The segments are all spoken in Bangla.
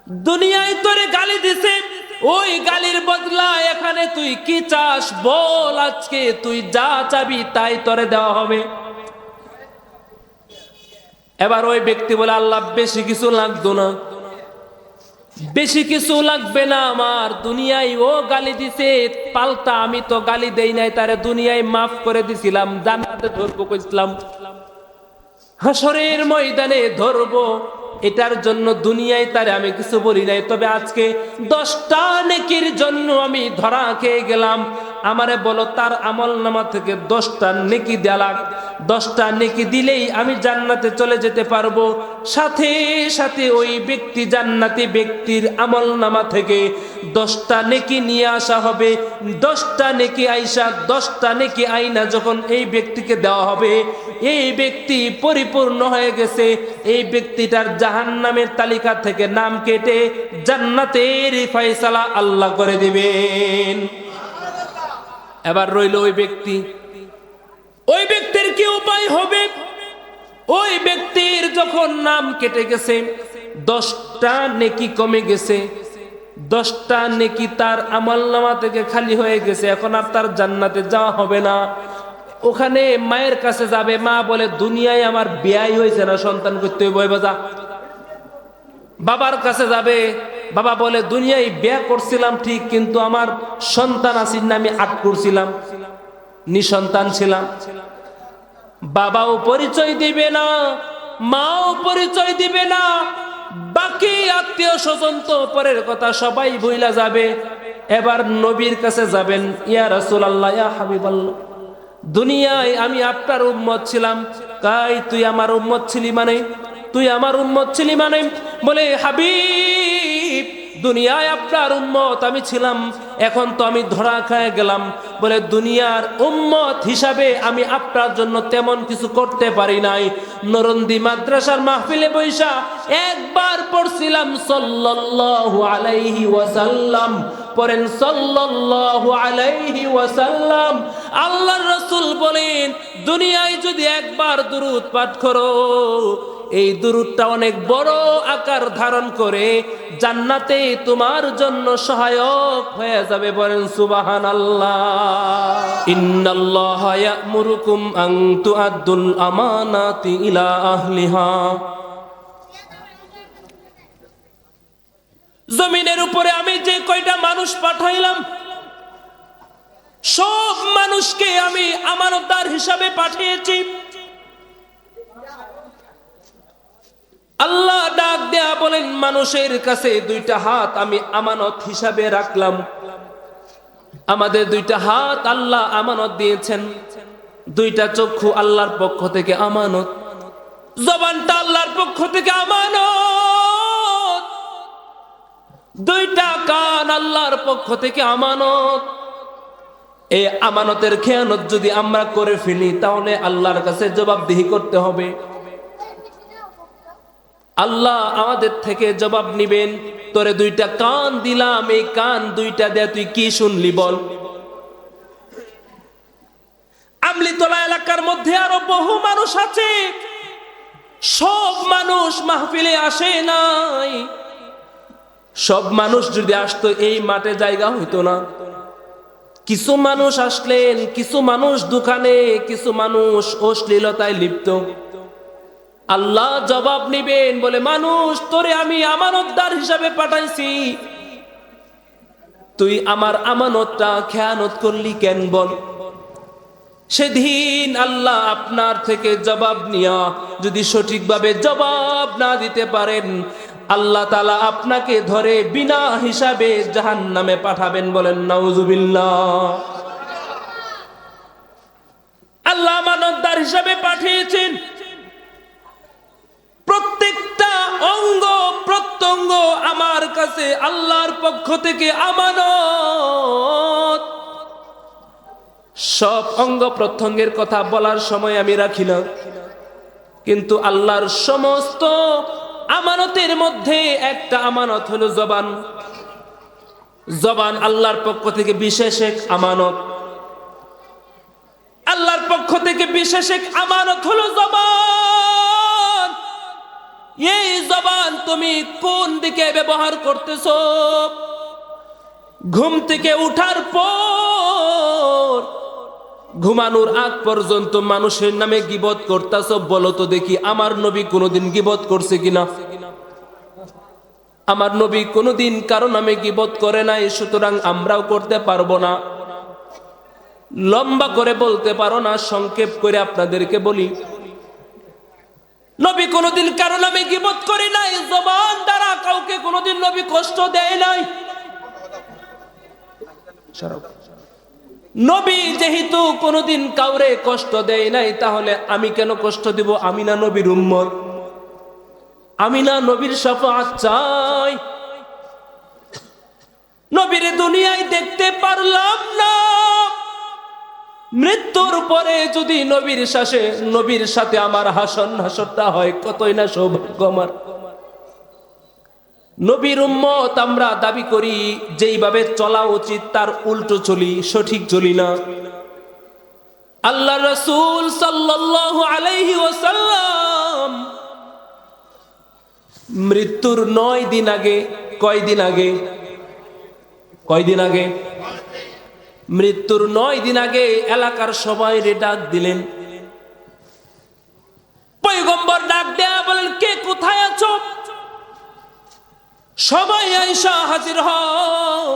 দুনিয়ায় তোরে গালি দিছে, ওই গালির বদলা এখানে তুই কি চাস বল, আজকে তুই যা চাবি তাই তোরে দেওয়া হবে। এবার ওই ব্যক্তি বলে, আল্লাহ বেশি কিছু লাগতো না, বেশি কিছু লাগবে না আমার, দুনিয়ায় ও গালি দিছে পাল্টা আমি তো গালি দেই নাই তারে, দুনিয়ায় মাফ করে দিছিলাম, জান্নাতে ধরবো কইছিলাম, হাসরের ময়দানে ধরবো, এটার জন্য দুনিয়ায় তারে আমি কিছু বলি নাই, তবে আজকে 10টা নেকির জন্য আমি ধরা খেয়ে গেলাম, আমারে বলো তার আমল নামা থেকে 10টা নেকি দেয়া, 10টা নেকি দিলেই আমি জান্নাতে চলে যেতে পারবো। সাথে সাথে ওই ব্যক্তি জান্নাতি ব্যক্তির আমল নামা থেকে 10টা নেকি নিয়ে আসা হবে, 10টা নেকি আইসা 10টা নেকি আইনা যখন এই ব্যক্তিকে দেওয়া হবে, এই ব্যক্তি পরিপূর্ণ হয়ে গেছে, এই ব্যক্তিটার জাহান্নামের তালিকা থেকে নাম কেটে জান্নাতের ফয়সালা আল্লাহ করে দিবেন। এবার রইল ওই ব্যক্তি, ওই ব্যক্তির কি উপায় হবে? ওই ব্যক্তির যখন নাম কেটে গেছে, 10টা নেকি কমে গেছে, 10টা নেকি তার আমলনামা থেকে খালি হয়ে গেছে, এখন আর তার জান্নাতে যাওয়া হবে না। ওখানে মায়ের কাছে যাবে, মা বলে দুনিয়ায় আমার বিয়াই হয়েছে না, সন্তান করতে হইব বাজা। বাবার কাছে যাবে, বাবা বলে দুনিয়ায় বিয়া করছিলাম ঠিক, কিন্তু আমার সন্তান আসিন না, আমি আট করছিলাম, নিঃসন্তান ছিলাম। বাবাও পরিচয় দিবে না, মাও পরিচয় দিবে না, বাকি আত্মীয় স্বজন তো পরের কথা, সবাই ভুইলা যাবে। এবার নবীর কাছে যাবেন, ইয়া রাসূলুল্লাহ, ইয়া হাবিবাল্লাহ, দুনিয়ায় আমি আপনার উম্মত ছিলাম। কাই তুই আমার উম্মত ছিলি মানে? তুই আমার উম্মত ছিলি মানে? বলে হাবিব, দুনিয়ায় আপনার উম্মত আমি ছিলাম, এখন তো আমি ধরা খেয়ে গেলাম। বলে দুনিয়ার উম্মত হিসাবে আমি আপনার জন্য তেমন কিছু করতে পারি নাই। নরন্দি মাদ্রাসার মাহফিলে বৈশা একবার পড়ছিলাম সাল্লাল্লাহু আলাইহি ওয়াসাল্লাম, পড়েন সাল্লাল্লাহু আলাইহি ওয়াসাল্লাম। আল্লাহর রাসূল বলেন, দুনিয়ায় যদি একবার দুরূদ পাঠ করো, এই দুরূদটা অনেক বড় আকার ধারণ করে জান্নাতে তোমার জন্য সহায়ক হয়ে যাবে। বলেন সুবহানাল্লাহ। ইন্নাল্লাহা ইয়া'মুরুকুম আন তু'আদ্দুল আমানাতি ইলা আহলিহা। জমিনের উপরে আমি যে কয়টা মানুষ পাঠাইলাম, সব মানুষকে আমি আমানতদার হিসাবে পাঠিয়েছি। আল্লাহ ডাক দেয়া বলেন, মানুষের কাছে 2টা হাত আমি আমানত হিসাবে রাখলাম। আমাদের 2টা হাত আল্লাহ আমানত দিয়েছেন, 2টা চক্ষু আল্লাহর পক্ষ থেকে আমানত, জবানটা আল্লাহর পক্ষ থেকে আমানত, 2টা কান আল্লাহর পক্ষ থেকে আমানত। এই আমানতের খেয়ানত যদি আমরা করে ফেলি, তাহলে আল্লাহর কাছে জবাবদিহি করতে হবে। আল্লাহ আমাদের থেকে জবাব নিবেন, তোরে 2টা কান দিলাম, এই কান 2টা দিয়ে তুই কি শুনলি বল। আমলিতলা এলাকার মধ্যে আরো বহু মানুষ আছে, সব মানুষ মাহফিলে আসে নাই। সব মানুষ যদি আসতো, এই মাঠে জায়গা হইতো না। কিছু মানুষ আসলেন, কিছু মানুষ দোকানে, কিছু মানুষ অশ্লীলতায় লিপ্ত। আল্লাহ জবাব নিবেন, বলে মানুষ তোরে আমি আমানতদার হিসাবে পাঠাইছি, তুই আমার আমানতটা খেয়ানত করলি কেন বল। সেদিন আল্লাহ আপনার থেকে জবাব নিয়া যদি সঠিকভাবে জবাব না দিতে পারেন, আল্লাহ তাআলা আপনাকে ধরে বিনা হিসাবে জাহান্নামে পাঠাবেন। বলেন নাউজুবিল্লাহ। আল্লাহ আমানতদার হিসাবে পাঠিয়েছেন, প্রত্যেকটা অঙ্গ প্রত্যঙ্গ আমার কাছে আল্লাহর পক্ষ থেকে আমানত। সব অঙ্গ প্রত্যঙ্গের কথা বলার সময় আমি রাখি না, কিন্তু আল্লাহর সমস্ত আমানতের মধ্যে একটা আমানত হলো জবান। জবান আল্লাহর পক্ষ থেকে বিশেষ এক আমানত। আল্লাহর পক্ষ থেকে বিশেষ এক আমানত হলো জবান। এই জবান তুমি কোন দিকে ব্যবহার করতেছো? ঘুম থেকে উঠার পর ঘুমানোর আগ পর্যন্ত মানুষের নামে গীবত করতেছো। বলো তো দেখি, আমার নবী কোনোদিন গীবত করছে কিনা? আমার নবী কোনোদিন কারো নামে গীবত করে নাই, সুতরাং আমরাও করতে পারবো না। লম্বা করে বলতে পারো না, সংক্ষেপ করে আপনাদেরকে বলি, নবী কোনোদিন কারো নামে গীবত করে নাই। জবান দ্বারা কাউকে কোনোদিন নবী কষ্ট দেয় নাই। নবী যেহেতু কোনোদিন কাউরে কষ্ট দেয় নাই, তাহলে আমি কেন কষ্ট দিব? আমি না নবীর উম্মত? আমি না নবীর শাফাআত চাই? নবীর দুনিয়ায় দেখতে পারলাম না, মৃত্যুর পরে যদি নবীর সাথে আমার হাসরটা হয়, কতই না সৌভাগ্য আমার। নবীর উম্মত আমরা দাবি করি, যেইভাবে চলা উচিত তার উল্টো চলি, সঠিক চলি না। আল্লাহ রাসূল সাল্লাল্লাহু আলাইহি ওয়াসাল্লাম মৃত্যুর 9 দিন আগে, কয়দিন আগে? মৃত্যুর 9 দিন আগে এলাকার সবাই ডাক দিলেন। পয়গম্বর ডাক দেয়া বলেন, কে কোথায় আছো? সবাই আয়েশা হাজির হও।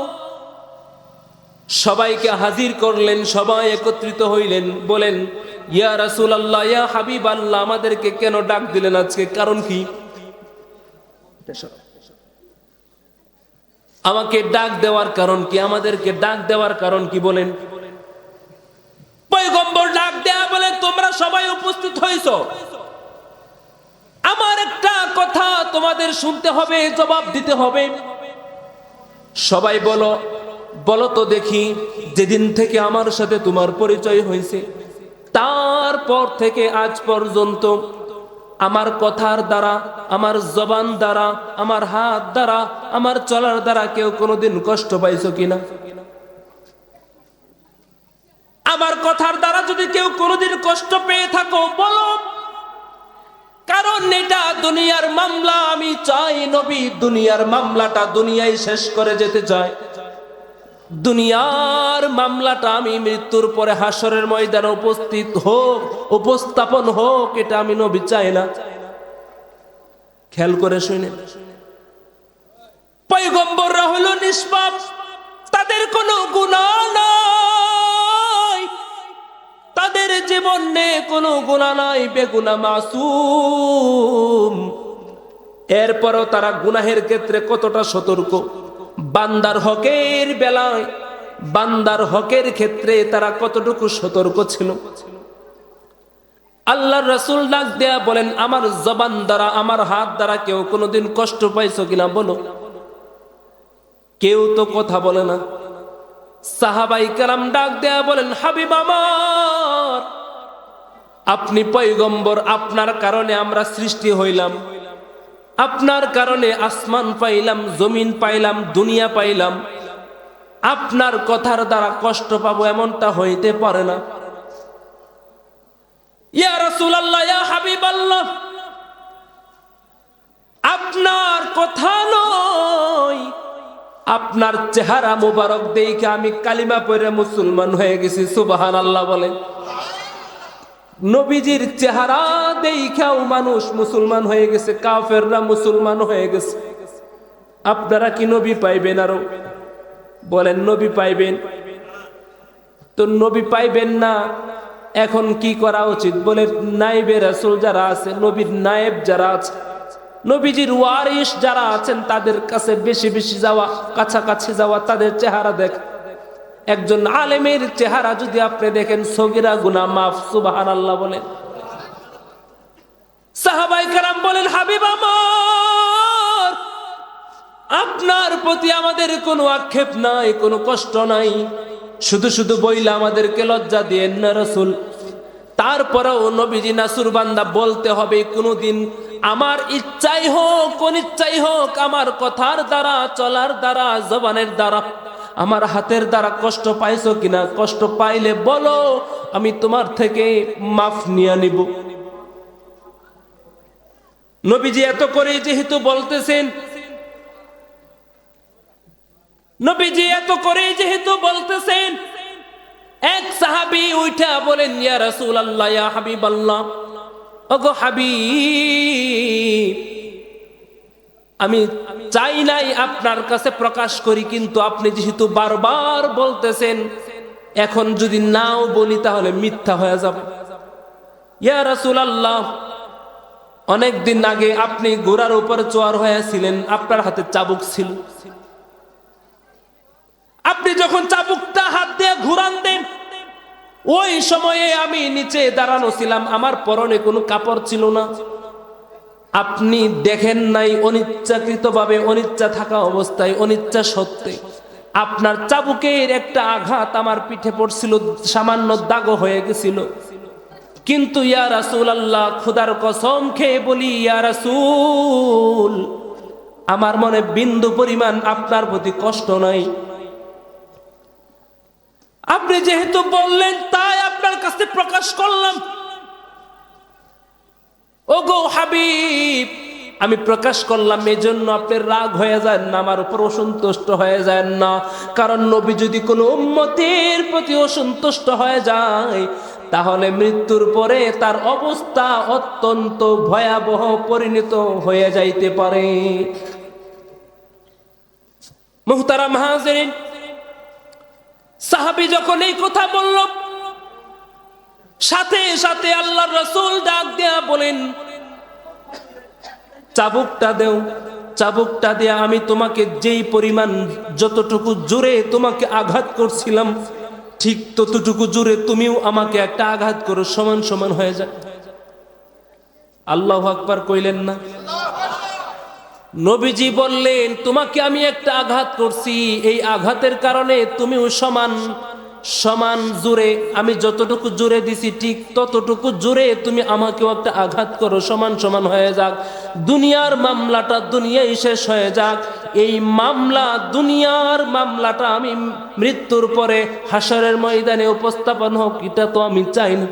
সবাইকে হাজির করলেন, সবাই একত্রিত হইলেন, বলেন, ইয়া রাসূলুল্লাহ, ইয়া হাবিবাল্লাহ, আমাদেরকে কেন ডাক দিলেন আজকে? কারণ কি? আমাকে ডাক দেওয়ার কারণ কি? আমাদেরকে ডাক দেওয়ার কারণ কি বলেন? পয়গম্বর ডাক দেয়া বলে, তোমরা সবাই উপস্থিত হইছো, আমার একটা কথা তোমাদের শুনতে হবে, জবাব দিতে হবে। সবাই বলো তো দেখি, যেদিন থেকে আমার সাথে তোমার পরিচয় হয়েছে তারপর থেকে আজ পর্যন্ত আমার কথার দ্বারা, আমার জবান দ্বারা, আমার হাত দ্বারা, আমার চলার দ্বারা কেউ কোনোদিন কষ্ট পাইছো কিনা? আমার কথার দ্বারা যদি কেউ কোনোদিন কষ্ট পেয়ে থাকো বলো, কারণ এটা দুনিয়ার মামলা। আমি চাই নবী দুনিয়ার মামলাটা দুনিয়ায় শেষ করে যেতে চায়। দুনিয়ার মামলাটা আমি মৃত্যুর পরে হাসরের ময়দানে উপস্থাপন হোক, এটা আমি নবী চাই না। খেয়াল করে শুনে, পয়গম্বররা হলো নিষ্পাপ, তাদের কোনো গুনাহ নাই, তাদের জীবনে কোনো গুনাহ নাই, বেগুনাহ মাসুম। এরপরও তারা গুনাহের ক্ষেত্রে কতটা সতর্ক! বান্দার হকের বেলায়, বান্দার হকের ক্ষেত্রে তারা কতটুকু সতর্ক ছিল! আল্লাহর রাসূল ডাক দেয়া বলেন, আমার জবান দ্বারা, আমার হাত দ্বারা কেউ কোনোদিন কষ্ট পাইছো কিনা বলো? কেউ তো কথা বলে না। সাহাবাই কেরাম ডাক দেয়া বলেন, হাবিব আমার, আপনি পয়গম্বর, আপনার কারণে আমরা সৃষ্টি হইলাম, আপনার কারণে আসমান পাইলাম, জমিন পাইলাম, দুনিয়া পাইলাম। আপনার কথার দ্বারা কষ্ট পাবো এমনটা হইতে পারে না। ইয়া রাসূলুল্লাহ, ইয়া হাবিবাল্লাহ, আপনার কথা নয়, আপনার চেহারা মুবারক দেখে আমি কালিমা পড়ে মুসলমান হয়ে গেছি। সুবহানাল্লাহ বলেন। নবীজির চেহারা দেখাও মানুষ মুসলমান হয়ে গেছে, কাফেররা মুসলমান হয়ে গেছে। আপনারা কি নবী পাইবেন? আরো বলেন, নবী পাইবেন? তো নবী পাইবেন না, এখন কি করা উচিত? বলে, নায়েবে রাসূল যারা আছে, নবীর নায়েব যারা আছে, নবীজির ওয়ারিস যারা আছেন, তাদের কাছে বেশি বেশি যাওয়া, কাছাকাছি যাওয়া, তাদের চেহারা দেখ। একজন আলেমের চেহারা যদি আপনি দেখেন, সগীরা গুনাহ মাফ। সুবহানাল্লাহ বলেন। সাহাবায়ে কেরাম বলেন, হাবিব আমার, আপনার প্রতি আমাদের কোনো আক্ষেপ নাই, কোনো কষ্ট নাই, শুধু শুধু বইলা আমাদেরকে লজ্জা দিয়েন না রাসূল। তারপরেও নবীজি নাসুর বান্দা বলতে হবে, কোনদিন আমার ইচ্ছাই হোক, অনিচ্ছাই হোক, আমার কথার দ্বারা, চলার দ্বারা, জবানের দ্বারা, আমার হাতের দ্বারা কষ্ট পাইছো কিনা? কষ্ট পাইলে বলো, আমি তোমার থেকে মাফ নিয়ে নিব। নবীজি এত করে যেহেতু বলতেছেন, নবীজি এত করে যেহেতু বলতেছেন, এক সাহাবী উঠা বলেন, ইয়া রাসূলুল্লাহ, ইয়া হাবিবাল্লাহ, ওগো হাবিব, আমি চাই নাই আপনার কাছে প্রকাশ করি, কিন্তু আপনি যেহেতু বারবার বলতেছেন, এখন যদি নাও বলি তাহলে মিথ্যা হয়ে যাবে। ইয়া রাসূলুল্লাহ, অনেক দিন আগে আপনি ঘোড়ার উপর চড় হয়েছিলেন, আপনার হাতে চাবুক ছিল। আপনি যখন চাবুকটা হাত দিয়ে ঘুরান দেন, ওই সময়ে আমি নিচে দাঁড়ানো ছিলাম, আমার পরনে কোনো কাপড় ছিল না। আপনি দেখেন নাই, অনিচ্ছাকৃতভাবে, অনিচ্ছা থাকা অবস্থায়, অনিচ্ছা সত্ত্বে আপনার চাবুকের একটা আঘাত আমার পিঠে পড়ছিল, সামান্য দাগও হয়ে গেছিল। কিন্তু ইয়া রাসূলুল্লাহ, খোদার কসম খেয়ে বলি, ইয়া রাসূল, আমার মনে বিন্দু পরিমাণ আপনার প্রতি কষ্ট নাই। আপনি যেহেতু বললেন তাই আপনার কাছে প্রকাশ করলাম। ওগো হাবিব, আমি প্রকাশ করলাম, এজন্য আপনি রাগ হয়ে যান না, আমার উপর অসন্তুষ্ট হয়ে যান না। কারণ নবী যদি কোনো উম্মতের প্রতি অসন্তুষ্ট হয়ে যায়, তাহলে মৃত্যুর পরে তার অবস্থা অত্যন্ত ভয়াবহ পরিণত হয়ে যাইতে পারে। মুহতারাম হাজিরিন, সাহাবী যখন এই কথা বলল, সাথে সাথে আল্লাহর রাসূল ডাক দিয়া বলেন, চাবুকটা দেও। চাবুকটা দিয়ে আমি তোমাকে যেই পরিমাণ, যতটুকু জোরে তোমাকে আঘাত করছিলাম, ঠিক ততটুকু জোরে তুমিও আমাকে একটা আঘাত করো, সমান সমান হয়ে যায়। আল্লাহু আকবার কইলেন না? নবীজি বললেন, তোমাকে আমি একটা আঘাত করছি, এই আঘাতের কারণে তুমিও সমান সমান জোরে, আমি যতটুকু জোরে দিছি ঠিক ততটুকু জোরে তুমি আমাকেও একটা আঘাত করো, সমান সমান হয়ে যাক। দুনিয়ার মামলাটা দুনিয়ায় শেষ হয়ে যাক। এই মামলা, দুনিয়ার মামলাটা আমি মৃত্যুর পরে হাসরের ময়দানে উপস্থাপন হোক, এটা তো আমি চাই না।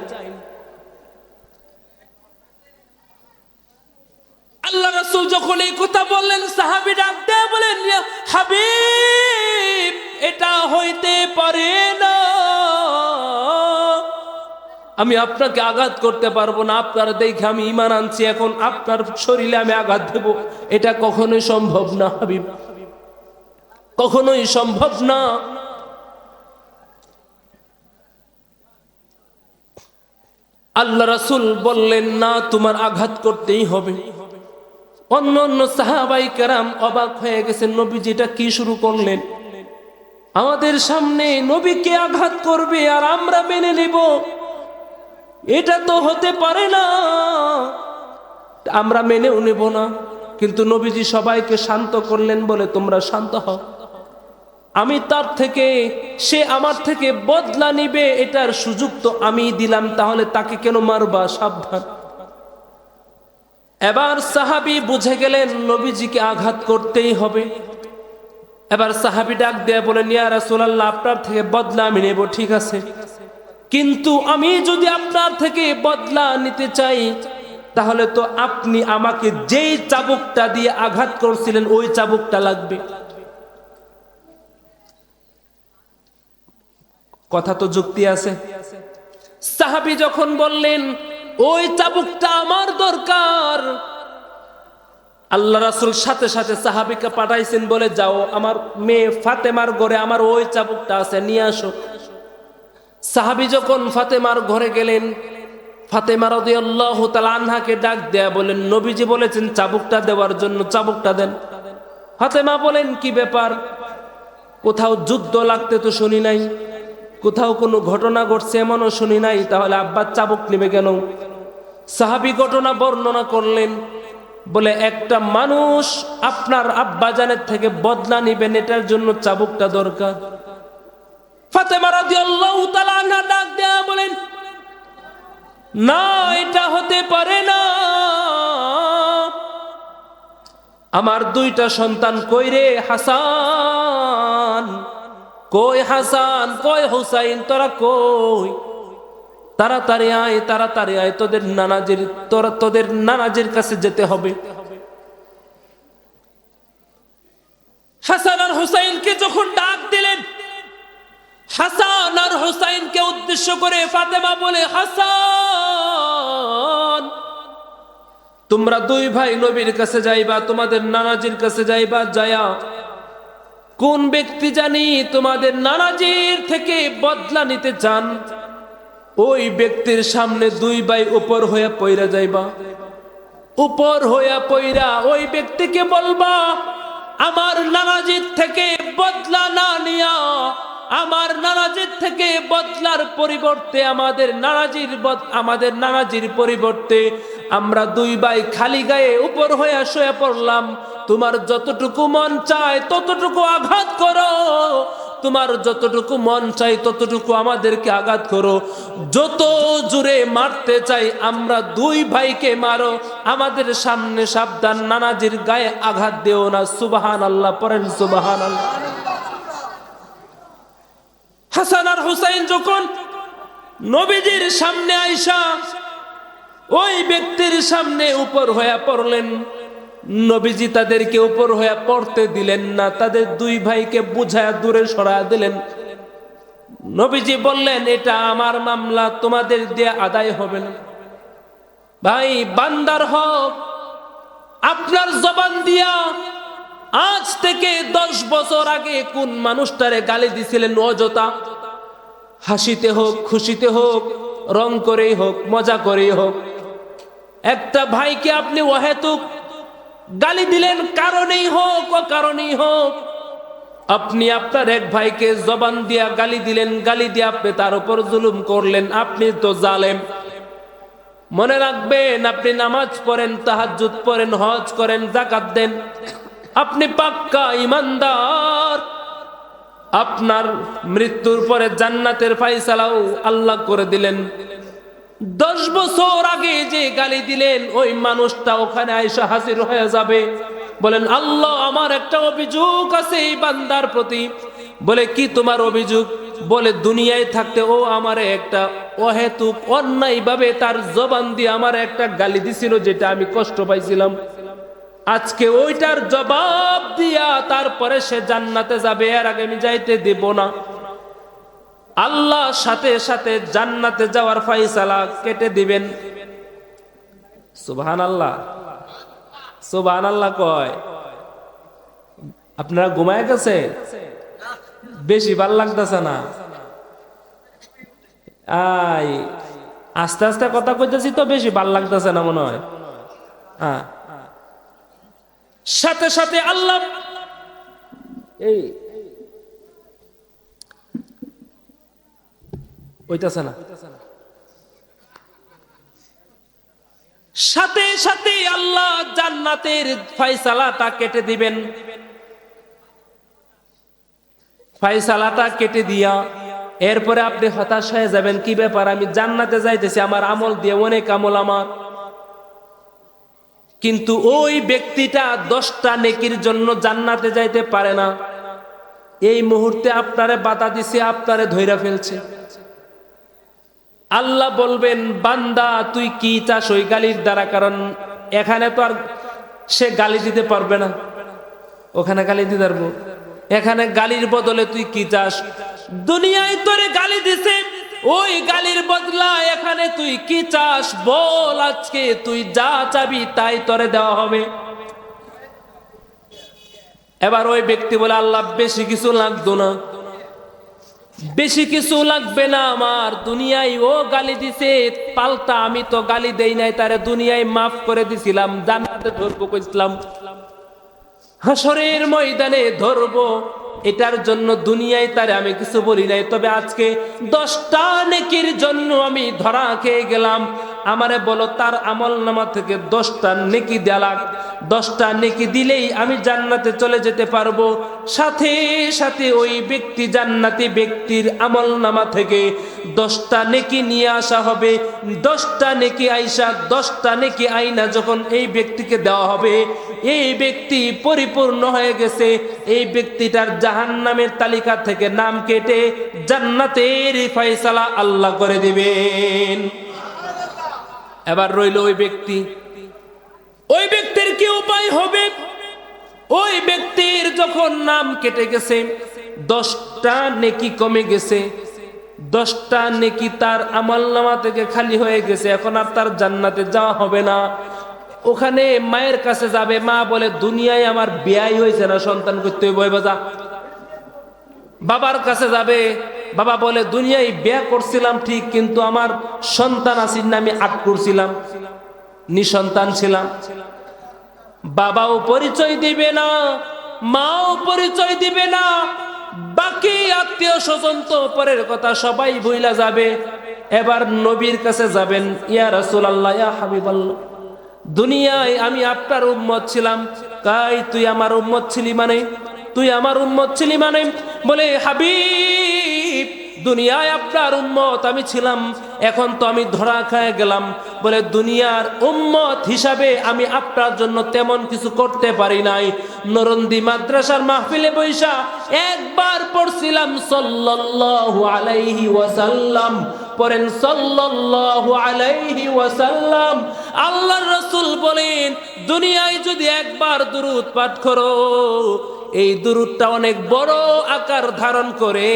আল্লাহ রাসূল যখন এই কথা বললেন, সাহাবী ডাক দিয়ে বলেন, ইয়া হাবিব, এটা হইতে পারে না, আমি আপনাকে আঘাত করতে পারবো না। আপনার দেখে আমি ঈমান আনছি, এখন আপনার শরীরে আমি আঘাত দেব, এটা কখনোই সম্ভব না হাবিব, কখনোই সম্ভব না। আল্লাহ রাসূল বললেন, না, তোমার আঘাত করতেই হবে। অন্য অন্য সাহাবাই কেরাম অবাক হয়ে গেছেন, নবীজি এটা কি শুরু করলেন? আমাদের সামনে নবীকে আঘাত করবে আর আমরা মেনে নেব, এটা তো হতে পারে না, আমরা মেনেও নেব না। কিন্তু নবীজি সবাইকে শান্ত করলেন, বলে তোমরা শান্ত হও, আমি তার থেকে, সে আমার থেকে বদলা নিবে, এটার সুযোগ তো আমি দিলাম, তাহলে তাকে কেন মারবা, সাবধান। এবার সাহাবী বুঝে গেলেন নবীজিকে আঘাত করতেই হবে। এবার সাহাবী ডাক দিয়ে বলেন, ইয়া রাসূলুল্লাহ, আপনার থেকে বদলা আমি নেব, ঠিক আছে, কিন্তু আমি যদি আপনার থেকে বদলা নিতে চাই, তাহলে তো আপনি আমাকে যেই চাবুকটা দিয়ে আঘাত করছিলেন ওই চাবুকটা লাগবে। কথা তো যুক্তি আছে। সাহাবী যখন বললেন, ওই চাবুকটা আমার দরকার, আল্লাহ রাসূল সাথে সাথে সাহাবীকে পাঠাইছেন, বলে যাও, আমার মেয়ে ফাতেমার ঘরে আমার ওই চাবুকটা আছে, নিয়ে আসো। সাহাবী যখন ফাতেমার ঘরে গেলেন, ফাতেমা রাদিয়াল্লাহু তাআলা আনহাকে ডাক দেয়া বলেন, নবীজি বলেছেন চাবুকটা দেওয়ার জন্য, চাবুকটা দেন। ফাতেমা বলেন, কি ব্যাপার? কোথাও যুদ্ধ লাগতে তো শুনি নাই, কোথাও কোনো ঘটনা ঘটছে এমনও শুনি নাই, তাহলে আব্বার চাবুক নেবে কেন? সাহাবী ঘটনা বর্ণনা করলেন, বলে একটা মানুষ আপনার আব্বাজানের থেকে বদলা নিবেন, এটার জন্য চাবুকটা দরকার। ফাতেমা রাদিয়াল্লাহু তাআলা আনহা ডাক দেয়া বলেন, না, এটা হতে পারে না, আমার দুইটা সন্তান কই রে? হাসান কই, হাসান কই, হুসাইন তোরা কই? তাড়াতাড়ি আয়, তাড়াতাড়ি আয়, তোদের নানাজির কাছে যেতে হবে। হাসান আর হুসাইনকে যখন ডাক দিলেন, হাসান আর হুসাইনকে উদ্দেশ্য করে ফাতেমা বলে, হাসান তোমরা দুই ভাই নবীর কাছে যাইবা, তোমাদের নানাজির কাছে যাইবা, যায়া কোন ব্যক্তি জানি তোমাদের নানাজির থেকে বদলা নিতে চান, ওই ব্যক্তির সামনে দুই ভাই উপর হইয়া পইরা যাইবা। উপর হইয়া পইরা ওই ব্যক্তিকে বলবা, আমার নানাজির থেকে বদলা না নিয়া, আমার নানাজির থেকে বদলার পরিবর্তে আমাদের নানাজির পরিবর্তে আমরা দুই ভাই খালি গায়ে উপর হইয়া শুয়ে পড়লাম। তোমার যতটুকু মন চায় ততটুকু আঘাত করো, তোমার যতটুকু মন চাই ততটুকু আমাদেরকে আঘাত করো, যত জোরে মারতে চাই আমরা দুই ভাইকে মারো, আমাদের সামনে সাবধান, নানাজির গায়ে আঘাত দিও না। সুবহানাল্লাহ পড়েন, সুবহানাল্লাহ। হাসান আর হুসাইন যখন নবীজির সামনে আইসা ওই ব্যক্তির সামনে উপর হইয়া পড়লেন, নবীজি তাদেরকে উপর হইয়া পড়তে দিলেন না, তাদের দুই ভাইকে বুঝায়া দূরে সরায়া দিলেন। নবীজি বললেন, এটা আমার মামলা, তোমাদের দিয়ে আদায় হবে না। ভাই বান্দার হক, আপনার জবান দিয়া আজ থেকে 10 বছর আগে কোন মানুষটারে গালি দিছিলেন অযথা, হাসিতে হোক, খুশিতে হোক, রং করেই হোক, মজা করেই হোক, একটা ভাইকে আপনি অহেতুক গালি দিলেন, কারণেই হোক অকারণেই হোক, আপনি আপনার এক ভাইকে জবান দিয়া গালি দিলেন, গালি দিয়ে আপনি তার উপর জুলুম করলেন, আপনি তো জালেম। মনে রাখবেন, আপনি নামাজ পড়েন, তাহাজ্জুদ পড়েন, হজ করেন, যাকাত দেন, আপনি পাক্কা ইমানদার, আপনার মৃত্যুর পরে জান্নাতের ফায়সালাও আল্লাহ করে দিলেন। 10 বছর আগে যে গালি দিলেন ওই মানুষটা ওখানে আয়েশা হাজির হয়ে যাবে, বলেন, আল্লাহ আমার একটা অভিযোগ আছে এই বান্দার প্রতি। বলে, কি তোমার অভিযোগ? বলে, দুনিয়ায় থাকতে ও আমারে একটা অহেতুক অন্যায় ভাবে তার জবান দিয়ে আমার একটা গালি দিছিল, যেটা আমি কষ্ট পাইছিলাম, আজকে ওইটার জবাব দিয়া তারপরে সে জান্নাতে যাবে, এর আগে আমি যাইতে দেব না। আল্লাহ সাথে সাথে জান্নাতে যাওয়ার ফায়সালা কেটে দিবেন। সুবহানাল্লাহ, সুবহানাল্লাহ কয়। আপনারা ঘুমায় গেছে? বেশি ভাল লাগতেছে না? আস্তে আস্তে কথা কইতেছি তো, বেশি ভাল লাগতেছে না মনে হয়। সাথে সাথে আল্লাহ এই ওইটাছে না, সাথে সাথে আল্লাহ জান্নাতের ফায়সালাটা কেটে দিবেন। ফায়সালাটা কেটে দিয়া এরপরে আপনি হতাশ হয়ে যাবেন, কি ব্যাপার, আমি জান্নাতে যাইতেছি, আমার আমল দিয়ে অনেক আমল আমার, কিন্তু ওই ব্যক্তিটা 10টা নেকির জন্য জান্নাতে যাইতে পারে না। এই মুহূর্তে আপনারে বাধা দিছে, আপনারে ধইরা ফেলছে। আল্লাহ বলবেন, বান্দা তুই কি চাস ওই গালির দ্বারা? কারণ এখানে তো আর সে গালি দিতে পারবে না, ওখানে গালি দিতে পারবো। এখানে গালির বদলে তুই কি চাস? দুনিয়ায় তোরে গালি দিছে, ওই গালির বদলা এখানে তুই কি চাস বল, আজকে তুই যা চাবি তাই তোরে দেওয়া হবে। এবার ওই ব্যক্তি বলে, আল্লাহ বেশি কিছু লাগতো না, বেশি কিছু লাগবে না আমার, দুনিয়ায় ও গালি দিছে পাল্টা আমি তো গালি দেই নাই, তারে দুনিয়ায় মাফ করে দিছিলাম, জান্নাতে ধরবো কইছিলাম, হাসরের ময়দানে ধরবো, এটার জন্য দুনিয়ায় তারে আমি কিছু বলি নাই, তবে আজকে 10টা নেকির জন্য আমি ধরা খেয়ে গেলাম। আমারে বলো তার আমল নামা থেকে 10টা নেকি দেয়া, 10টা নেকি দিলেই আমি জান্নাতে চলে যেতে পারবো। সাথে সাথে ওই ব্যক্তি জান্নাতি ব্যক্তির আমল নামা থেকে 10টা নেকি নিয়ে আসা হবে। 10টা নেকি আইসা 10টা নেকি আইনা যখন এই ব্যক্তিকে দেওয়া হবে, এই ব্যক্তি পরিপূর্ণ হয়ে গেছে, এই ব্যক্তিটার জাহান্নামের তালিকা থেকে নাম কেটে জান্নাতের ফয়সালা আল্লাহ করে দিবেন। এবার রইল ওই ব্যক্তি, ওই ব্যক্তির কি উপায় হবে? ওই ব্যক্তির যখন নাম কেটে গেছে, 10টা নেকি কমে গেছে, 10টা নেকি তার আমলনামা থেকে খালি হয়ে গেছে, এখন আর তার জান্নাতে যাওয়া হবে না। ওখানে মায়ের কাছে যাবে, মা বলে দুনিয়ায় আমার বিয়াই হয়েছে না, সন্তান করতে হইব বাজা। বাবার কাছে যাবে, বাবা বলে দুনিয়ায় বিয়া করছিলাম ঠিক, কিন্তু আমার সন্তান আসিন না, আমি আট করছিলাম, নিঃসন্তান ছিলাম। বাবাও পরিচয় দিবে না, মাও পরিচয় দিবে না, বাকি আত্মীয় স্বজন তো পরের কথা, সবাই ভুইলা যাবে। এবার নবীর কাছে যাবেন, ইয়া রাসূলুল্লাহ, ইয়া হাবিবাল্লাহ, দুনিয়ায় আমি আপনার উম্মত ছিলাম। কাই তুই আমার উম্মত ছিলি মানে? তুই আমার উম্মত ছিলি মানে? বলে হাবিব, দুনিয়ায় আপনার উম্মত আমি ছিলাম, এখন তো আমি ধরা খেয়ে গেলাম। বলে দুনিয়ার উম্মত হিসাবে আমি আপনার জন্য তেমন কিছু করতে পারি নাই। নরন্দি মাদ্রাসার মাহফিলে বৈশা একবার পড়ছিলাম সাল্লাল্লাহু আলাইহি ওয়াসাল্লাম, পড়েন সাল্লাল্লাহু আলাইহি ওয়াসাল্লাম। আল্লাহর রাসূল বলেন, দুনিয়ায় যদি একবার দুরূদ পাঠ করো, এই দুরূদটা অনেক বড় আকার ধারণ করে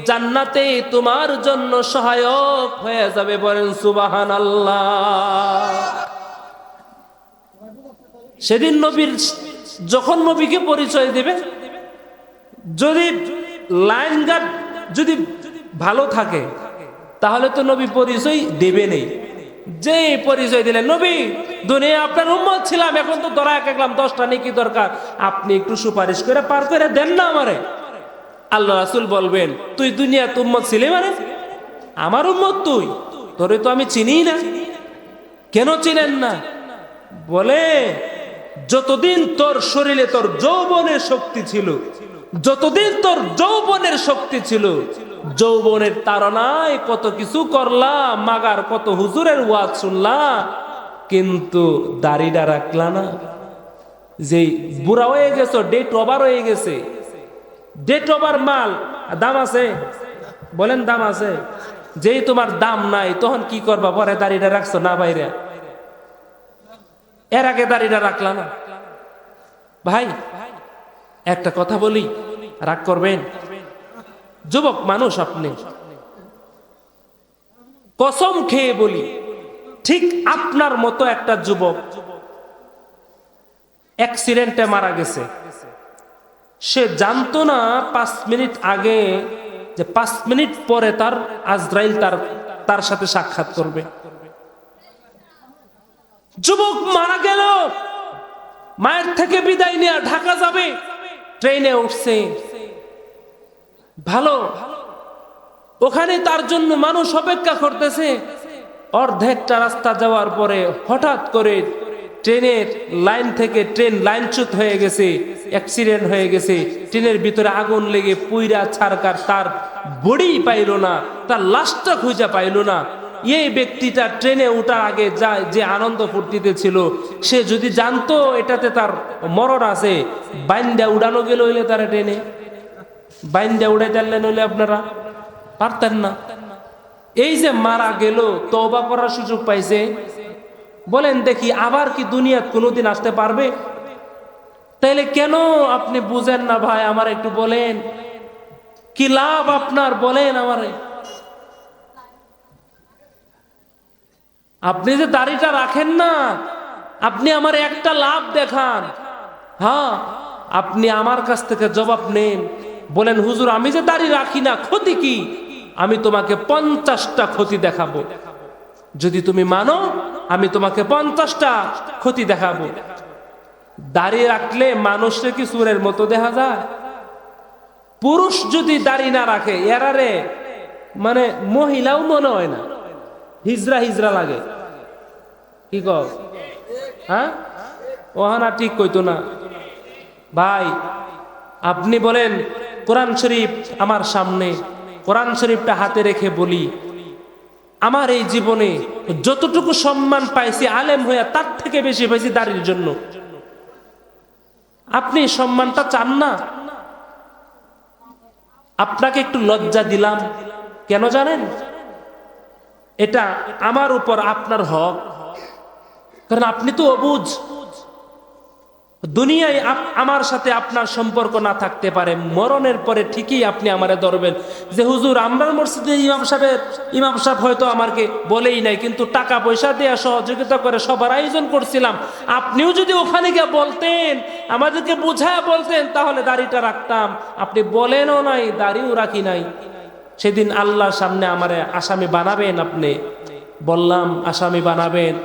জান্নাতে তোমার জন্য সহায়ক হয়ে যাবে। বলেন সুবহানাল্লাহ। সেদিন নবীর যখন নবীকে পরিচয় দেবে, যদি লাইন গার্ড যদি ভালো থাকে তাহলে তো নবী পরিচয় দেবে নেই। যে পরিচয় দিলেন, নবী দুনিয়া আপনার উম্মত ছিলাম, এখন তো ধরা গেলাম, 10টা নেকি দরকার, আপনি একটু সুপারিশ করে পার করে দেন না আমারে। আল্লাহ রাসূল বলবেন, তুই দুনিয়া উম্মত ছিলি মানে? আমার উম্মত তুই, তোরে তো আমি চিনি না। কেন চিনেন না? বলে যতদিন তোর শরীরে তোর যৌবনের শক্তি ছিল, যতদিন তোর যৌবনের শক্তি ছিল, যৌবনের তাড়নায় কত কিছু করলা, মাগার কত হুজুরের ওয়াজ শুনলা, কিন্তু দাড়িটা রাখলা না। যে বুড়া হয়ে গেছো, ডেট ওভার হয়ে গেছে, ডেট ওভার মাল দাম আছে, বলেন দাম আছে। যেই তোমার দাম নাই তখন কি করবা? পরে দাড়িটা রাখছো না বাইরে, এর আগে দাড়িটা রাখলা না। ভাই একটা কথা বলি, রাগ করবেন? যুবক মানুষ আপনি, কসম খেয়ে বলি, ঠিক আপনার মতো একটা যুবক অ্যাক্সিডেন্টে মারা গেছে। সে জানতো না 5 মিনিট আগে যে 5 মিনিট পরে তার আজরাইল তার সাথে সাক্ষাৎ করবে। যুবক মারা গেল, মায়ের থেকে বিদায় নিয়ে ঢাকা যাবে, ট্রেনে উঠছে, ভালো, ওখানে তার জন্য মানুষ অপেক্ষা করতেছে। অর্ধেকটা রাস্তা যাওয়ার পরে হঠাৎ করে ট্রেনের লাইন থেকে ট্রেন লাইনচ্যুত হয়ে গেছে, অ্যাক্সিডেন্ট হয়ে গেছে, ট্রেনের ভিতরে আগুন লেগে পুইরা ছারকার, তার বডি পাইল না, তার লাশটা খুঁজে পাইল না। এই ব্যক্তিটা ট্রেনে ওঠার আগে যে আনন্দ ফুর্তিতে ছিল, সে যদি জানতো এটাতে তার মরণ আছে, বাইন্দা উড়ানো গেল হইলে তারা ট্রেনে বাইন্দা উড়াই চাললেন হইলে আপনারা পারতেন না। এই যে মারা গেল, তওবা করার সুযোগ পাইছে, বলেন দেখি আবার কি দুনিয়াত কোনোদিন আসতে পারবে? তাইলে কেন আপনি বুঝেন না ভাই? আমার একটু বলেন, কি লাভ আপনার? বলেন আমারে। আপনি যে দাড়িটা রাখেন না, আপনি আমার একটা লাভ দেখান। হ্যাঁ, আপনি আমার কাছ থেকে জবাব নেন, বলেন হুজুর আমি যে দাড়ি রাখি না, ক্ষতি কি? আমি তোমাকে 50টা ক্ষতি দেখাবো। যদি তুমি মানো, আমি তোমাকে 50টা ক্ষতি দেখাবো। দাড়ি রাখলে মানুষকে কি চোরের মতো দেখা যায়? পুরুষ যদি দাড়ি না রাখে, এরারে মানে মহিলাও মনে হয় না, হিজরা হিজরা লাগে। কি কও? হ্যাঁ, ওহানা ঠিক কইতো না ভাই। আপনি বলেন, কোরআন শরীফ আমার সামনে, কোরআন শরীফটা হাতে রেখে বলি, আমার এই জীবনে যতটুকু সম্মান পাইছি আলেম হইয়া, তার থেকে বেশি পাইছি দাড়ির জন্য। আপনি সম্মানটা চান না? আপনাকে একটু লজ্জা দিলাম, কেন জানেন? এটা আমার উপর আপনার হক, কারণ আপনি তো অবুঝ। দুনিয়ায় আমার সাথে আপনার সম্পর্ক না থাকতে পারে, মরণের পরে ঠিকই আপনি আমারে ধরবেন যে হুজুর আমরা মসজিদে ইমাম সাহেব হয়তো আমাকে বলেই নাই, কিন্তু টাকা পয়সা দিয়ে সহযোগিতা করে সবার আয়োজন করছিলাম, আপনিও যদি ওখানে গিয়ে বলতেন, আমাদেরকে বুঝায় বলতেন, তাহলে দাড়িটা রাখতাম। আপনি বলেনও নাই, দাড়িও রাখি নাই। সেদিন আল্লাহর সামনে আমারে আসামি বানাবেন। আপনি বললাম আসামি বানাবেন।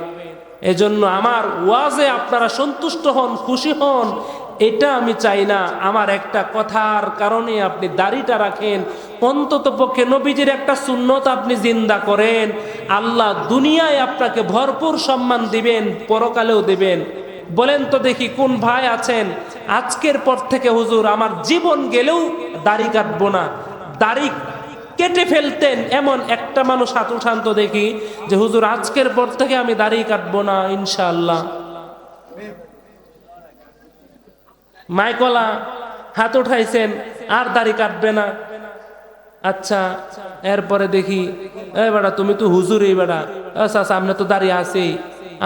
এজন্য আমার ওয়াজে আপনারা সন্তুষ্ট হন, খুশি হন, এটা আমি চাই না। আমার একটা কথার কারণে আপনি দাড়িটা রাখেন, অন্তত পক্ষে নবীজির একটা সুন্নত আপনি জিন্দা করেন। আল্লাহ দুনিয়ায় আপনাকে ভরপুর সম্মান দিবেন, পরকালেও দিবেন। বলেন তো দেখি কোন ভাই আছেন আজকের পর থেকে হুজুর আমার জীবন গেলেও দাড়ি কাটবো না, দাড়ি কেটে ফেলতেন এমন একটা মানুষ হাত উঠান তো দেখি যে হুজুর আজকের পর থেকে আমি দাড়ি কাটবো না ইনশাআল্লাহ। মাইকলা হাত উঠাইছেন, আর দাড়ি কাটবে না। আচ্ছা, এরপরে দেখি এই বেটা তুমি তো হুজুর, এই বেটা আচ্ছা সামনে তো দাড়ি আছে,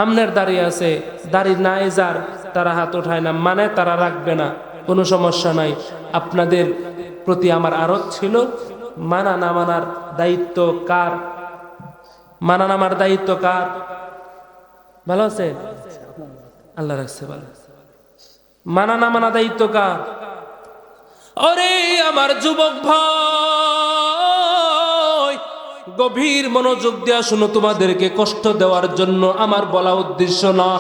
আমনের দাড়ি আছে, দাড়ি নাই যার তারা হাত উঠায় না, মানে তারা রাখবে না, কোনো সমস্যা নাই। আপনাদের প্রতি আমার আরত ছিল, মানা না মানার দায়িত্ব কার? মানা না মানার দায়িত্ব কার? ভালো আছে? আল্লাহ রাখছে ভালো। মানা না মানা দায়িত্ব কার? ওরে আমার যুবক ভাই, গভীর মনোযোগ দেওয়া শুনো। তোমাদেরকে কষ্ট দেওয়ার জন্য আমার বলা উদ্দেশ্য না,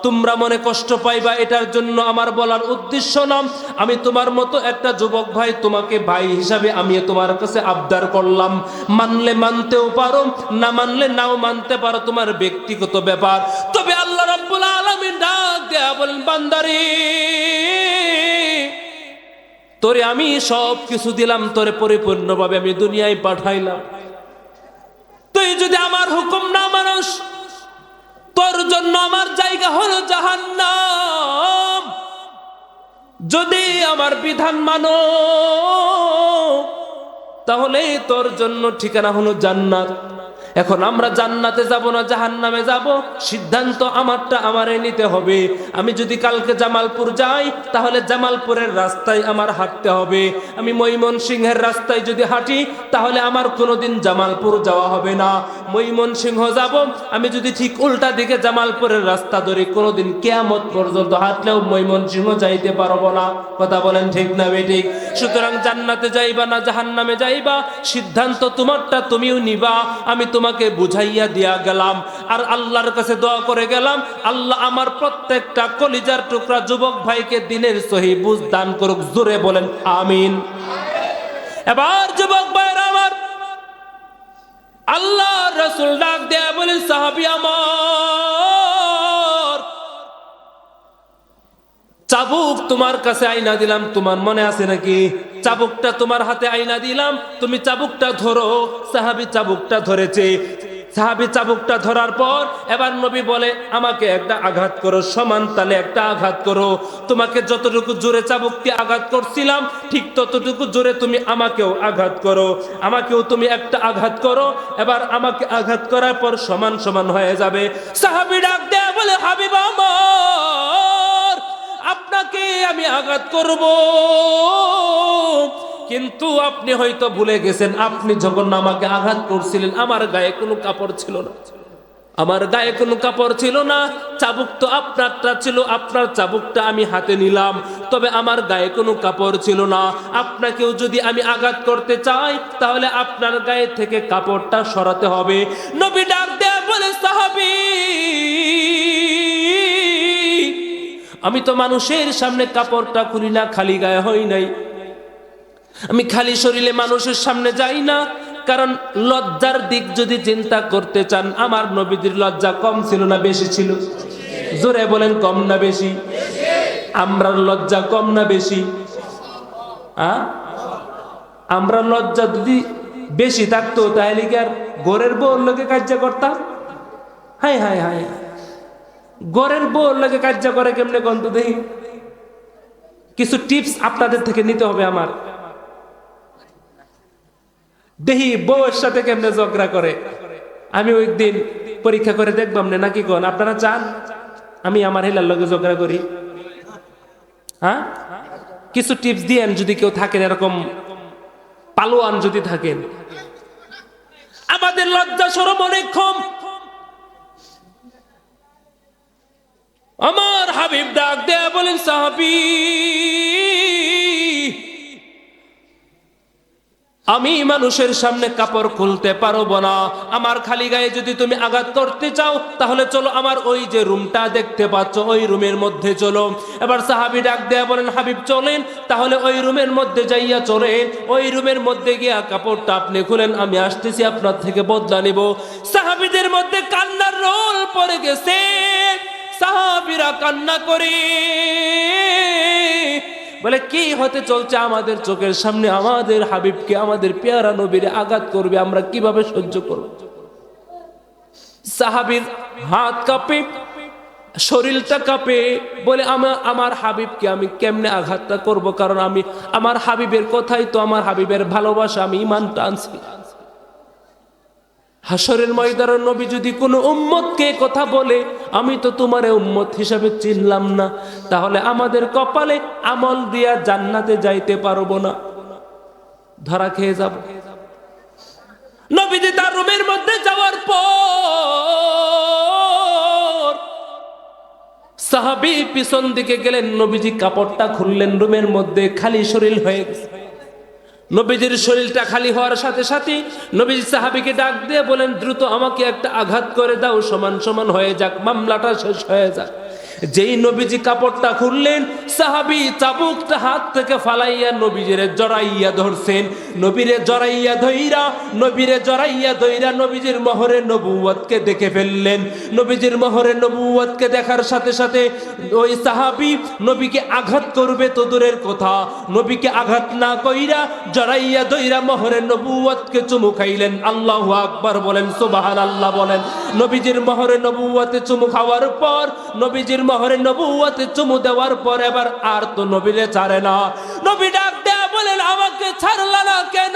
তোমরা মনে কষ্ট পাইবা এটার জন্য আমার বলার উদ্দেশ্য না। আমি তোমার মতো একটা যুবক ভাই, তোমাকে ভাই হিসাবে আমি তোমার কাছে আবদার করলাম। মানলে মানতেও পারো, না মানলে নাও মানতে পারো, তোমার ব্যক্তিগত ব্যাপার। তবে আল্লাহ রাব্বুল আলামিন ডাক দেয়া বলেন, বান্দারে তোরে আমি সব কিছু দিলাম, তোরে পরিপূর্ণভাবে আমি দুনিয়ায় পাঠাইলাম। তুই যদি আমার হুকুম না মানস, তোর জন্য আমার জায়গা হলো জাহান্নাম। যদি আমার বিধান মানো, তাহলে তোর জন্য ঠিকানা হলো জান্নাত। এখন আমরা জান্নাতে যাব না জাহান্নামে যাব, সিদ্ধান্ত আমারটা আমারে নিতে হবে। আমি যদি কালকে জামালপুর যাই, তাহলে জামালপুরের রাস্তায় আমার হাঁটতে হবে। আমি ময়মনসিংহের রাস্তায় যদি হাঁটি, তাহলে আমার কোনোদিন জামালপুর যাওয়া হবে না, ময়মনসিংহ যাব। আমি যদি ঠিক উল্টা দিকে জামালপুরের রাস্তা ধরি, কোনোদিন কিয়ামত পর্যন্ত হাঁটলেও ময়মনসিংহ যাইতে পারবো না। কথা বলেন ঠিক না বেঠিক? সুতরাং জান্নাতে যাইবা না জাহান্নামে যাইবা, সিদ্ধান্ত তোমারটা তুমিও নিবা। আমি তোমাকে বুঝাইয়া দিয়া গেলাম, আর আল্লাহর কাছে দোয়া করে গেলাম, আল্লাহ আমার প্রত্যেকটা কলিজার টুকরা যুবক ভাইকে দিনের সহি বুঝ দান করুক। জোরে বলেন আমিন। এবার যুবক ভাইরা আমার, আল্লাহ রাসূল ডাক দেয়া বলেন, সাহাবী আমার, চাবুক তোমার কাছে আইনা দিলাম, তোমার মনে আছে নাকি? চাবুকটা তোমার হাতে আইনা দিলাম, তুমি চাবুকটা ধরো। সাহাবী চাবুকটা ধরেছে। সাহাবী চাবুকটা ধরার পর এবার নবী বলে, আমাকে একটা আঘাত করো, সমান তালে একটা আঘাত করো। তোমাকে যতটুকু জোরে চাবুকটি আঘাত করছিলাম, ঠিক ততটুকু জোরে তুমি আমাকেও আঘাত করো। আমাকেও তুমি একটা আঘাত করো। এবার আমাকে আঘাত করার পর সমান সমান হয়ে যাবে। সাহাবী ডাক দেয়া বলে, হাবিব আমার, আপনাকে আমি আঘাত করব, কিন্তু আপনি হয়তো ভুলে গেছেন, আপনি যখন আমাকে আঘাত করছিলেন আমার গায়ে কোনো কাপড় ছিল না। আমার গায়ে কোনো কাপড় ছিল না, চাবুক তো আপনারটা ছিল, আপনার চাবুকটা আমি হাতে নিলাম, তবে আমার গায়ে কোনো কাপড় ছিল না। আপনাকেও যদি আমি আঘাত করতে চাই, তাহলে আপনার গায়ে থেকে কাপড়টা সরাতে হবে। নবী ডাক দেয়া বলে, সাহাবী, আমি তো মানুষের সামনে কাপড়টা খুলি না, খালি গায়ে হই নাই। আমি খালি শরীরে মানুষের সামনে যাই না, কারণ লজ্জার দিক যদি চিন্তা করতে চান, আমার নবীদের লজ্জা কম ছিল না বেশি ছিল? জোরে বলেন, কম না বেশি? আমরা লজ্জা কম না বেশি? আমরা লজ্জা যদি বেশি থাকতো, তাহলে কি আর ঘরের বউর লোকে কার্য করতাম? হাই হাই হাই, ঘরের বউর লোকে কার্য করে কেমনে গন্ধ দেই? কিছু টিপস আপনাদের থেকে নিতে হবে আমার। দেহি বউয়ের সাথে কেমনে ঝগড়া করে, আমি ওই দিন পরীক্ষা করে দেখবাম না, নাকি কোন আপনারা চান আমি আমার হেলার লগে ঝগড়া করি? হ্যাঁ, কিছু টিপস দিয়েন যদি কেউ থাকেন এরকম পালোয়ান, যদি থাকেন। আমাদের লজ্জা শরম অনেক কম। আমার হাবিব ডাক দেয়া বলেন, সাহাবী আমি মানুষের সামনে কাপড় খুলতে পারবো না, আমার খালি গায়ে যদি তুমি আঘাত করতে চাও তাহলে চলো আমার ওই যে রুমটা দেখতে পাচ্ছ ওই রুমের মধ্যে চলো। এবার সাহাবী ডাক দেয়া বলেন, হাবিব চলেন, তাহলে ওই রুমের মধ্যে যাইয়া চলেন, ওই রুমের মধ্যে গিয়া কাপড়টা আপনি খুলেন, আমি আসতেছি আপনার থেকে বদলা নিব। সাহাবীদের মধ্যে কান্নার রোল পড়ে গেছে, সাহাবীরা কান্না করে বলে কি হতে চলছে আমাদের চোখের সামনে, আমাদের হাবিবকে, আমাদের পেয়ারা নবীরে আঘাত করবে, আমরা কিভাবে সহ্য করব? সাহাবীর হাত কাঁপে, শরীরটা কাঁপে, বলে আমার হাবিবকে আমি কেমনে আঘাতটা করব, কারণ আমি আমার হাবিবের কথাই তো, আমার হাবিবের ভালোবাসা, আমি ঈমানটা আনছি। হাসরের ময়দানে নবী যদি কোনো উম্মতকে কথা বলে, আমি তো তোমারে উম্মত হিসাবে চিনলাম না, তাহলে আমাদের কপালে আমল দিয়া জান্নাতে যাইতে পারবো না, ধরা খেয়ে যাব। নবীজি তার রুমের মধ্যে যাওয়ার পর সাহাবী পিছন দিকে গেলেন, নবীজি কাপড়টা খুললেন, রুমের মধ্যে খালি শরীর হয়ে গেছে। নবীজির শরীরটা খালি হওয়ার সাথে সাথে নবীজি সাহাবীকে ডাক দিয়ে বলেন, দ্রুত আমাকে একটা আঘাত করে দাও, সমান সমান হয়ে যাক, মামলাটা শেষ হয়ে যাক। যেই নবীজি কাপড়টা খুললেন, সাহাবী চাবুকটা হাত থেকে ফালাইয়া নবীজিরে জড়াইয়া ধরছেন। নবীরে জড়াইয়া ধইরা নবীজির মোহরে নবুয়তকে দেখে ফেললেন। নবীজির মোহরে নবুয়তকে দেখার সাথে সাথে ওই সাহাবী নবীকে আঘাত করবে তো দূরের কথা, নবীকে আঘাত না কইরা জড়াইয়া ধইরা মোহরে নবুয়তকে চুমু খাইলেন। আল্লাহু আকবার বলেন, সুবহানাল্লাহ বলেন। নবীজির মোহরে নবুয়তে চুমু খাওয়ার পর, নবীজির মোহরে নবুয়তে চুমু দেওয়ার পর এবার আর তো নবীরে ছাড়ে না। নবী ডাক দেয়া বলেন, আমাকে ছাড়লা না কেন?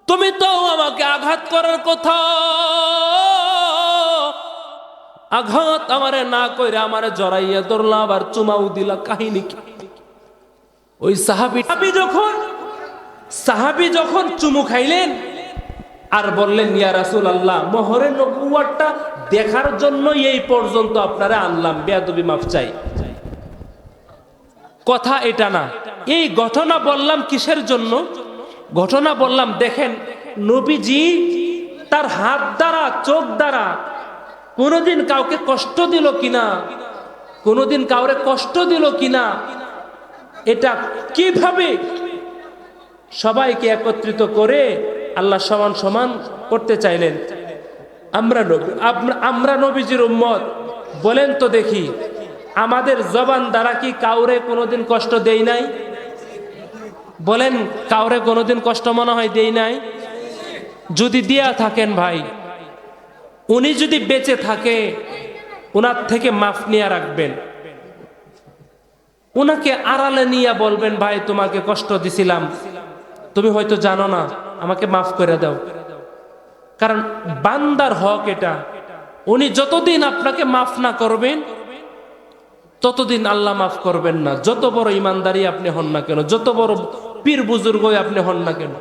তুমি তো আমাকে আঘাত করার কথা, আঘাত আমারে না কইরা আমারে জড়াইয়া ধরলা, আবার চুমাও দিলা, কাহিনী কি? ওই সাহাবী যখন চুমু খাইলেন আর বললেন, ইয়া রাসূলুল্লাহ, মোহরে নবুয়তটা দেখার জন্য এই পর্যন্ত আপনারা আনলাম, বেয়াদবি মাফ চাই। কথা এটা না, এই ঘটনা বললাম কিসের জন্য? ঘটনা বললাম, দেখেন নবীজি তার হাত দ্বারা, চোখ দ্বারা কোনোদিন কাউকে কষ্ট দিল কিনা, কোনোদিন কাউরে কষ্ট দিল কিনা, এটা কিভাবে সবাইকে একত্রিত করে আল্লাহ সমান সমান করতে চাইলেন। আমরা নবীজির উম্মত, বলেন তো দেখি, আমাদের জবান দ্বারা কি কাউরে কোনোদিন কষ্ট দেই নাই? বলেন, কাউরে কোনোদিন কষ্ট মনে হয় দেই নাই? যদি দিয়া থাকেন ভাই, উনি যদি বেঁচে থাকে উনার থেকে মাফ নিয়ে রাখবেন, উনাকে আড়ালে নিয়ে বলবেন, ভাই তোমাকে কষ্ট দিছিলাম, তুমি হয়তো জানো না, আমাকে মাফ করে দাও। কারণ বান্দার হক এটা, উনি যতদিন আপনাকে মাফ না করবেন ততদিন আল্লাহ মাফ করবেন না, যত বড় ইমানদারি আপনি হন না কেন, যত বড় পীর বুজুর্গ আপনি হন না কেন।